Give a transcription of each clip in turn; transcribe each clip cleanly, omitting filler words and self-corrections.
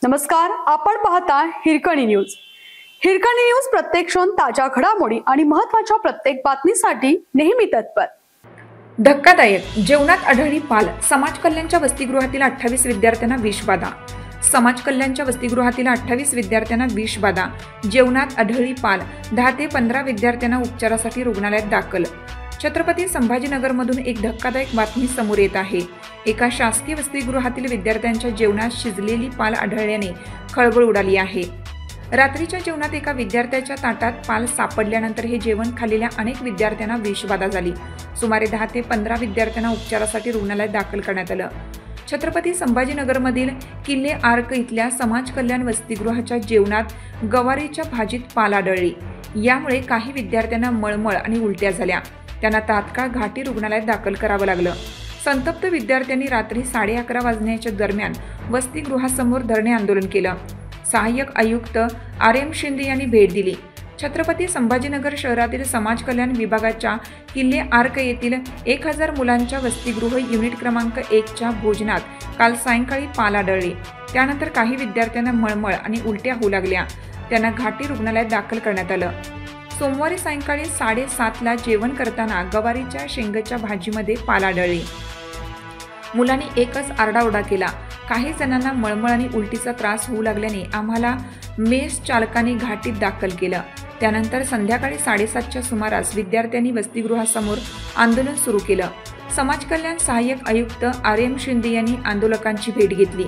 नमस्कार, आपण पाहता हिरकणी न्यूज। हिरकणी न्यूज प्रत्येक क्षण ताज्या घडामोडी आणि महत्त्वाच्या प्रत्येक बातमीसाठी नेहमी तत्पर। धक्कादायक, जेवणात आढळली पाल। समाज कल्याणच्या वसतिगृहातील 28 विद्यार्थ्यांना विषबाधा। समाज कल्याणच्या वसतिगृहातील 28 विद्यार्थ्यांना विषबाधा, जेवणात आढळली पाल। 10 ते 15 विद्यार्थ्यांना उपचारासाठी रुग्णालयात दाखल। छत्रपती संभाजीनगरमधून एक धक्कादायक बातमी समोर येत आहे। एका शासकीय वसतिगृहातील विद्यार्थ्यांच्या जेवणात शिजलेली पाल आढळल्याने खळबळ उडाली आहे। रात्रीच्या जेवणात एका विद्यार्थ्याच्या ताटात पाल सापडल्यानंतर हे जेवण खाल्लेल्या अनेक विद्यार्थ्यांना विषबाधा झाली। सुमारे 10 ते 15 विद्यार्थ्यांना उपचारासाठी रुग्णालयात दाखल करण्यात आलं। छत्रपती संभाजीनगरमधील किल्ले आर्क इथल्या समाज कल्याण वसतिगृहाच्या जेवणात गवारीच्या भाजीत पाल आढळली। यामुळे काही विद्यार्थ्यांना मळमळ आणि उलट्या झाल्या। त्यांना तात्काळ घाटी रुग्णालयात दाखल करावं लागलं। संतप्त विद्यार्थ्यांनी रात्री 11:30 वाजण्याच्या दरम्यान वसतिगृहासमोर धरणे आंदोलन केलं। सहाय्यक आयुक्त RM शिंदे यांनी भेट दिली। छत्रपती संभाजीनगर शहरातील समाज कल्याण विभागाच्या किल्ले आर्क येथील 1000 मुलांच्या वसतिगृह युनिट क्रमांक 1 च्या भोजनात काल सायंकाळी पाल आढळली। त्यानंतर काही विद्यार्थ्यांना मळमळ आणि उलट्या होऊ लागल्या। त्यांना घाटी रुग्णालयात दाखल करण्यात आलं। सोमवारी सायंकाळी 7:30 ला जेवण करताना गवारीच्या शेंगाच्या भाजीमध्ये पाल आढळली। मुलांनी एकच आरडाओरडा केला। काही जणांना मळमळ आणि उलटीचा त्रास होऊ लागल्याने आम्हाला मेस चालकाने घाटीत दाखल केलं। त्यानंतर संध्याकाळी 7:30च्या सुमारास विद्यार्थ्यांनी वसतिगृहासमोर आंदोलन सुरू केलं। समाज कल्याण सहाय्यक आयुक्त RM शिंदे यांनी आंदोलकांची भेट घेतली।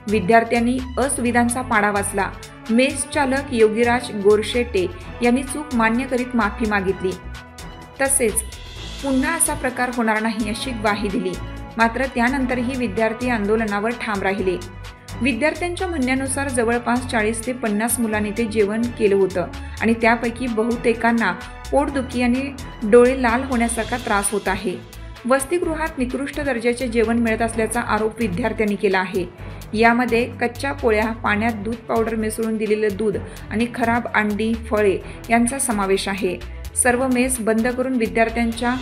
विद्यार्थ्यांनी असुविधांचा पाडा वाचला। मेस चालक योगीराज गोरशेटे यांनी चूक मान्य करीत माफी मागितली। तसेच पुन्हा असा प्रकार होणार नाही अशी ग्वाही दिली। मात्र त्यानंतरही विद्यार्थी आंदोलनावर ठाम राहिले। विद्यार्थ्यांच्या म्हणण्यानुसार जवळपास 40 ते 50 मुलांनी ते जेवण केलं होतं आणि त्यापैकी बहुतेकांना पोटदुखी आणि डोळे लाल होण्यासारखा त्रास होत आहे। वसतिगृहात निकृष्ट दर्जाचे जेवण मिळत असल्याचा आरोप विद्यार्थ्यांनी केला आहे। यामध्ये कच्च्या पोळ्या, पाण्यात दूध पावडर मिसळून दिलेलं दूध आणि खराब अंडी, फळे यांचा समावेश आहे। सर्व मेस बंद करून विद्यार्थ्यांच्या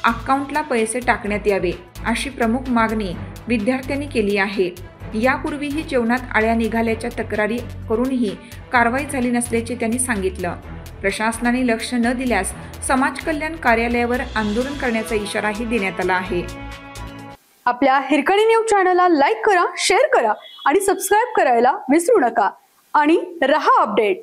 अकाउंटला पैसे टाकण्यात यावे अशी प्रमुख मागणी विद्यार्थ्यांनी केली आहे। यापूर्वीही जेवणात आळ्या निघाल्याच्या तक्रारी करूनही कारवाई झाली नसल्याचे त्यांनी सांगितलं। प्रशासनाने लक्ष न दिल्यास समाज कल्याण कार्यालयावर आंदोलन करण्याचा इशाराही देण्यात आला आहे। आपल्या हिरकणी न्यूज चॅनलला लाईक करा, शेअर करा आणि सबस्क्राइब करायला विसरू नका आणि रहा अपडेट।